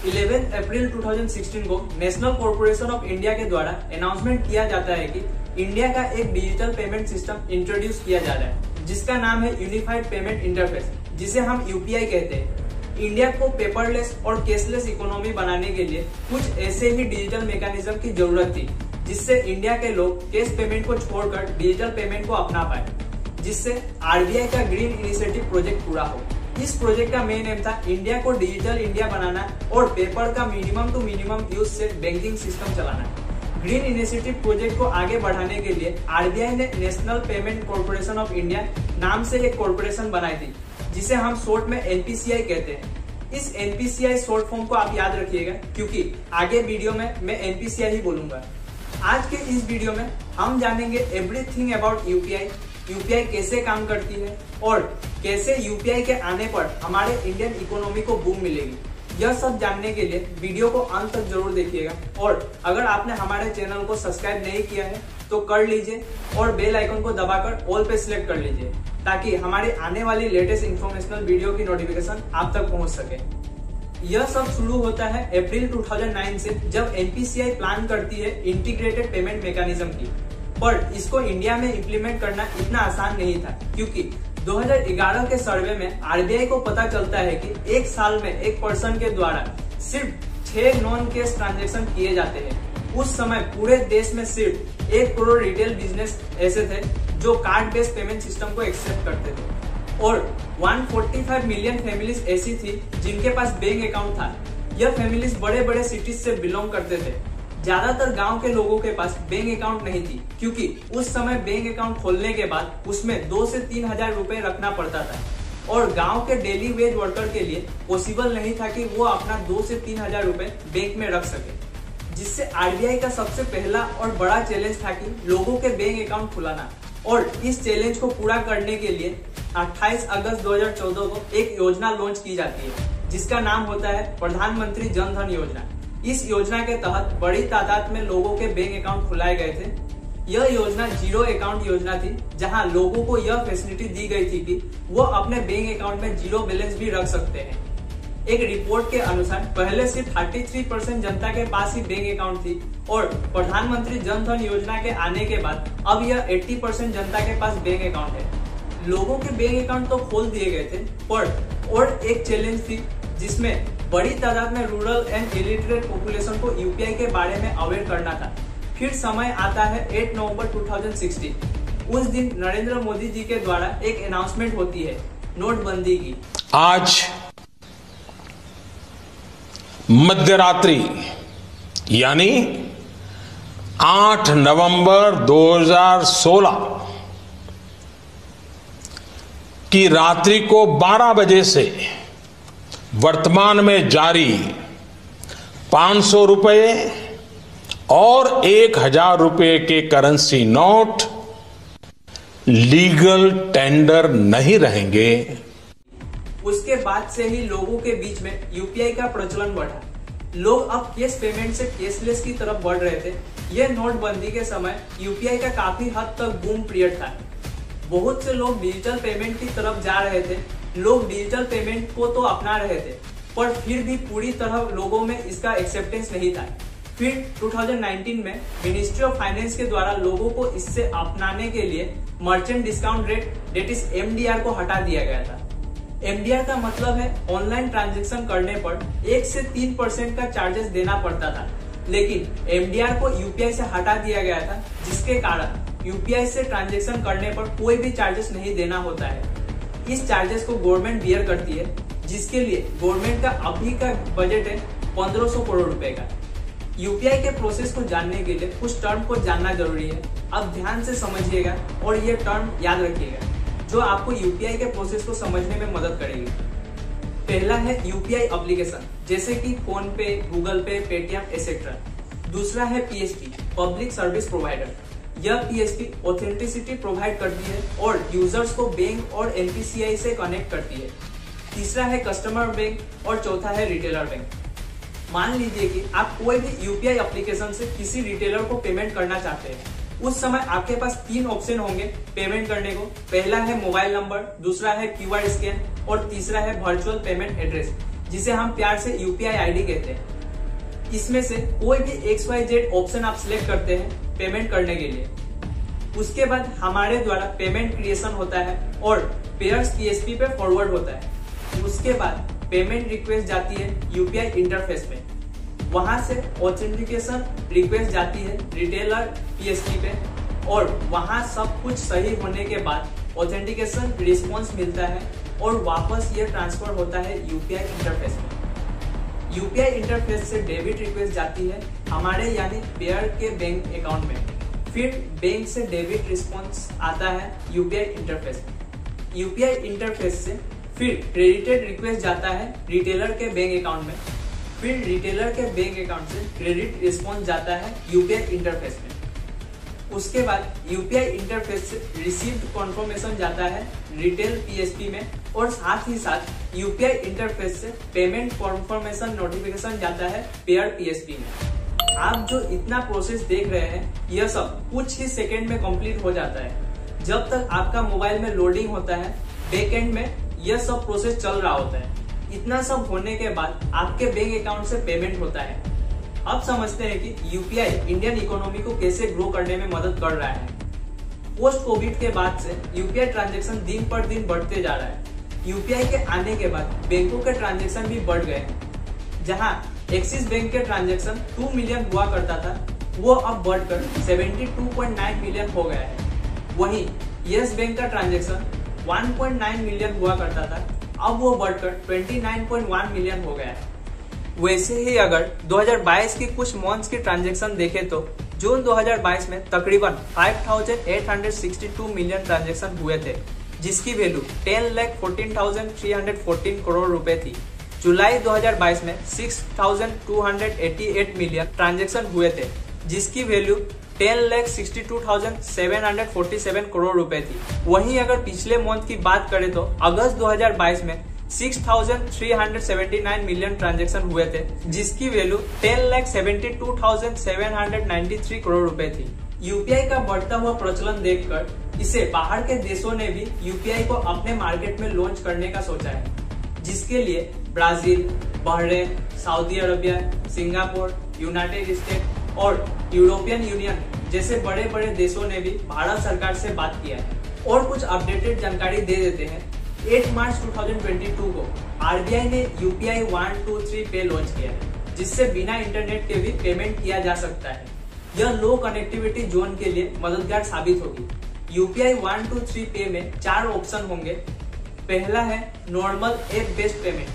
11 अप्रैल 2016 को national corporation of India के द्वारा अनाउंसमेंट किया जाता है कि इंडिया का एक डिजिटल पेमेंट सिस्टम इंट्रोड्यूस किया जा रहा है, जिसका नाम है यूनिफाइड पेमेंट इंटरफेस, जिसे हम यूपीआई कहते हैं। इंडिया को पेपरलेस और कैशलेस इकोनॉमी बनाने के लिए कुछ ऐसे ही डिजिटल मैकेनिज्म की जरूरत थी, जिससे इंडिया के लोग कैश पेमेंट को छोड़कर डिजिटल पेमेंट को अपना पाए, जिससे आरबीआई का ग्रीन इनिशिएटिव प्रोजेक्ट पूरा हो। इस प्रोजेक्ट का मेन एम था इंडिया को डिजिटल इंडिया बनाना और पेपर का मिनिमम टू मिनिमम यूज से बैंकिंग सिस्टम चलाना। ग्रीन इनिशिएटिव प्रोजेक्ट को आगे बढ़ाने के लिए आरबीआई ने national payment corporation of India नाम से एक कॉर्पोरेशन बनाई थी, जिसे हम शॉर्ट में एनपीसीआई कहते हैं। इस एनपीसीआई शॉर्ट फॉर्म को आप याद रखिएगा, क्योंकि आगे वीडियो में मैं एनपीसीआई ही बोलूंगा। आज के इस वीडियो में हम जानेंगे एवरीथिंग अबाउट यूपीआई, यूपीआई कैसे काम करती है और कैसे यूपीआई के आने पर हमारे इंडियन इकोनॉमी को बूम मिलेगी। यह सब जानने के लिए वीडियो को अंत तक जरूर देखिएगा, और अगर आपने हमारे चैनल को सब्सक्राइब नहीं किया है तो कर लीजिए और बेल आइकन को दबाकर ऑल पे सिलेक्ट कर लीजिए, ताकि हमारी आने वाली लेटेस्ट इंफॉर्मेशनल वीडियो की नोटिफिकेशन आप तक पहुंच सके। यह सब शुरू होता है अप्रैल 2009 से, जब एनपीसीआई प्लान करती है इंटीग्रेटेड पेमेंट मैकेनिज्म की। पर इसको इंडिया में इम्प्लीमेंट करना इतना आसान नहीं था, क्योंकि 2011 के सर्वे में आरबीआई को पता चलता है कि एक साल में एक पर्सन के द्वारा सिर्फ 6 नॉन कैश ट्रांजैक्शन किए जाते हैं। उस समय पूरे देश में सिर्फ 1 करोड़ रिटेल बिजनेस ऐसे थे जो कार्ड बेस्ड पेमेंट सिस्टम को एक्सेप्ट करते थे, और 145 मिलियन फैमिलीज ऐसी थी जिनके पास बैंक अकाउंट था। यह फैमिलीज बड़े बड़े सिटीज से बिलोंग करते थे। ज्यादातर गांव के लोगों के पास बैंक अकाउंट नहीं थी, क्योंकि उस समय बैंक अकाउंट खोलने के बाद उसमें 2 से 3 हजार रुपए रखना पड़ता था, और गांव के डेली वेज वर्कर के लिए पॉसिबल नहीं था कि वो अपना 2 से 3 हजार रुपए बैंक में रख सके। जिससे आरबीआई का सबसे पहला और बड़ा चैलेंज था कि लोगों के बैंक अकाउंट खुलाना, और इस चैलेंज को पूरा करने के लिए 28 अगस्त 2014 को एक योजना लॉन्च की जाती है, जिसका नाम होता है प्रधानमंत्री जन धन योजना। इस योजना के तहत बड़ी तादाद में लोगों के बैंक अकाउंट खुलाए गए थे। यह योजना जीरो अकाउंट योजना थी, जहां लोगों को यह फैसिलिटी दी गई थी कि वो अपने बैंक अकाउंट में जीरो बैलेंस भी रख सकते हैं। एक रिपोर्ट के अनुसार पहले सिर्फ 33% जनता के पास ही बैंक अकाउंट थी, और प्रधानमंत्री जन धन योजना के आने के बाद अब यह 80% जनता के पास बैंक अकाउंट है। लोगों के बैंक अकाउंट तो खोल दिए गए थे, पर और एक चैलेंज थी, जिसमें बड़ी तादाद में रूरल एंड इलिटरेट पॉपुलेशन को यूपीआई के बारे में अवेयर करना था। फिर समय आता है 8 नवंबर 2016। उस दिन नरेंद्र मोदी जी के द्वारा एक अनाउंसमेंट होती है नोटबंदी की। आज मध्यरात्रि यानी 8 नवंबर 2016 की रात्रि को 12 बजे से वर्तमान में जारी 500 रुपए और 1000 रुपए के करेंसी नोट लीगल टेंडर नहीं रहेंगे। उसके बाद से ही लोगों के बीच में यूपीआई का प्रचलन बढ़ा। लोग अब कैश पेमेंट से कैशलेस की तरफ बढ़ रहे थे। यह नोटबंदी के समय यूपीआई का काफी हद तक बूम पीरियड था। बहुत से लोग डिजिटल पेमेंट की तरफ जा रहे थे। लोग डिजिटल पेमेंट को तो अपना रहे थे, पर फिर भी पूरी तरह लोगों में इसका एक्सेप्टेंस नहीं था। फिर 2019 में मिनिस्ट्री ऑफ फाइनेंस के द्वारा लोगों को इससे अपनाने के लिए merchant discount rate that is MDR को हटा दिया गया था। एमडीआर का मतलब है ऑनलाइन ट्रांजैक्शन करने पर 1 से 3% का चार्जेस देना पड़ता था, लेकिन एमडीआर को यूपीआई से हटा दिया गया था, जिसके कारण यूपीआई से ट्रांजैक्शन करने पर कोई भी चार्जेस नहीं देना होता है। इस चार्जेस को गवर्नमेंट बियर करती है, जिसके लिए गवर्नमेंट का अभी का बजट है 1500 करोड़ रुपए का। यूपीआई के प्रोसेस को जानने के लिए कुछ टर्म को जानना जरूरी है। अब ध्यान से समझिएगा और ये टर्म याद रखिएगा, जो आपको यूपीआई के प्रोसेस को समझने में मदद करेगी। पहला है यूपीआई एप्लीकेशन, जैसे कि फोन पे, गूगल पे, पेटीएम एक्सेट्रा। दूसरा है पीएसपी, पब्लिक सर्विस प्रोवाइडर। यह पीएसपी ऑथेंटिसिटी प्रोवाइड करती है और यूजर्स को बैंक और एनपीसीआई से कनेक्ट करती है। तीसरा है कस्टमर बैंक और चौथा है रिटेलर बैंक। मान लीजिए कि आप कोई भी यूपीआई एप्लीकेशन से किसी रिटेलर को पेमेंट करना चाहते हैं। उस समय आपके पास 3 ऑप्शन होंगे पेमेंट करने को। पहला है मोबाइल नंबर, दूसरा है क्यूआर स्कैन और तीसरा है वर्चुअल पेमेंट एड्रेस। जिसे हम प्यार से यूपीआई आईडी कहते हैं। इसमें से कोई भी XYZ ऑप्शन आप सिलेक्ट करते हैं पेमेंट करने के लिए। उसके बाद हमारे द्वारा पेमेंट क्रिएशन होता है और पेयर्स पीएसपी पे फॉरवर्ड होता है। उसके बाद पेमेंट रिक्वेस्ट जाती है यूपीआई इंटरफेस में, वहां से ऑथेंटिकेशन रिक्वेस्ट जाती है रिटेलर पीएसपी पे और वहां सब कुछ सही होने के बाद ऑथेंटिकेशन रिस्पॉन्स मिलता है और वापस ये ट्रांसफर होता है यूपीआई इंटरफेस में। यूपीआई इंटरफेस से डेबिट रिक्वेस्ट जाती है हमारे यानी पेयर के बैंक अकाउंट में, फिर बैंक से डेबिट रिस्पॉन्स आता है यूपीआई इंटरफेस में। यूपीआई इंटरफेस से फिर क्रेडिटेड रिक्वेस्ट जाता है रिटेलर के बैंक अकाउंट में, फिर रिटेलर के बैंक अकाउंट से क्रेडिट रिस्पॉन्स जाता है यूपीआई इंटरफेस में। उसके बाद यूपीआई इंटरफेस से रिसीव्ड कॉन्फर्मेशन जाता है रिटेल पीएसपी में और साथ ही साथ यूपीआई इंटरफेस से पेमेंट कॉन्फर्मेशन नोटिफिकेशन जाता है पेयर पीएसपी में। आप जो इतना प्रोसेस देख रहे हैं यह सब कुछ ही सेकेंड में कंप्लीट हो जाता है। जब तक आपका मोबाइल में लोडिंग होता है बैकएंड में यह सब प्रोसेस चल रहा होता है। इतना सब होने के बाद आपके बैंक अकाउंट से पेमेंट होता है। अब समझते हैं कि यूपीआई इंडियन इकोनॉमी को कैसे ग्रो करने में मदद कर रहा है। पोस्ट कोविड के बाद से यूपीआई ट्रांजैक्शन दिन पर दिन बढ़ते जा रहा है। यूपीआई के आने के बाद बैंकों के ट्रांजैक्शन भी बढ़ गए हैं। जहां एक्सिस बैंक के ट्रांजैक्शन 2 मिलियन हुआ करता था वो अब बढ़कर 72.9 मिलियन हो गया है। वहीं यस बैंक का ट्रांजैक्शन 1.9 मिलियन हुआ करता था, अब वो बढ़कर 29.1 मिलियन हो गया है। वैसे ही अगर 2022 की कुछ मंथ्स की ट्रांजैक्शन देखें तो जून 2022 में तकरीबन 5,862 मिलियन ट्रांजैक्शन हुए थे, जिसकी वैल्यू 10,14,314 करोड़ रुपए थी। जुलाई 2022 में 6,288 मिलियन ट्रांजैक्शन हुए थे, जिसकी वैल्यू 10,62,747 करोड़ रुपए थी। वहीं अगर पिछले मंथ की बात करें तो अगस्त 2022 में 6,379 मिलियन ट्रांजैक्शन हुए थे, जिसकी वैल्यू 10,72,793 करोड़ रुपए थी। यूपीआई का बढ़ता हुआ प्रचलन देखकर इसे बाहर के देशों ने भी यूपीआई को अपने मार्केट में लॉन्च करने का सोचा है, जिसके लिए Brazil, Bahrain, Saudi Arabia, Singapore, United state और यूरोपियन यूनियन जैसे बड़े बड़े देशों ने भी भारत सरकार से बात किया है। और कुछ अपडेटेड जानकारी दे देते हैं। 8 मार्च 2022 को आरबीआई ने यूपीआई 123 पे लॉन्च किया है, जिससे बिना इंटरनेट के भी पेमेंट किया जा सकता है। यह लो कनेक्टिविटी जोन के लिए मददगार साबित होगी। यूपीआई 123 पे में 4 ऑप्शन होंगे। पहला है नॉर्मल ऐप बेस्ड पेमेंट,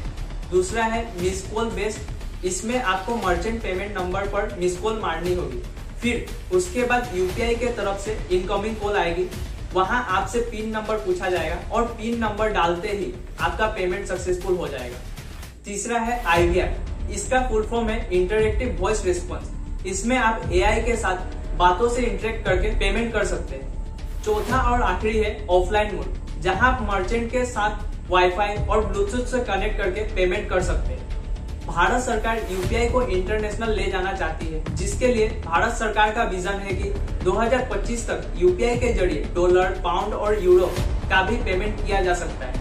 दूसरा है मिस कॉल बेस्ड, इसमें आपको मर्चेंट पेमेंट नंबर पर मिस कॉल मारनी होगी। फिर उसके बाद यूपीआई के तरफ से इनकमिंग कॉल आएगी, वहां आपसे पिन नंबर पूछा जाएगा और पिन नंबर डालते ही आपका पेमेंट सक्सेसफुल हो जाएगा। तीसरा है IVR, इसका फुल फॉर्म है इंटरएक्टिव वॉइस रिस्पॉन्स। इसमें आप AI के साथ बातों से इंटरेक्ट करके पेमेंट कर सकते हैं। चौथा और आखिरी है ऑफलाइन मोड, जहां आप मर्चेंट के साथ वाईफाई और ब्लूटूथ से कनेक्ट करके पेमेंट कर सकते हैं। भारत सरकार यूपीआई को इंटरनेशनल ले जाना चाहती है, जिसके लिए भारत सरकार का विजन है कि 2025 तक यूपीआई के जरिए डॉलर, पाउंड और यूरो का भी पेमेंट किया जा सकता है।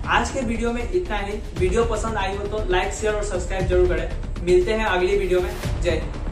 आज के वीडियो में इतना ही। वीडियो पसंद आई हो तो लाइक, शेयर और सब्सक्राइब जरूर करें। मिलते हैं अगली वीडियो में। जय हिंद।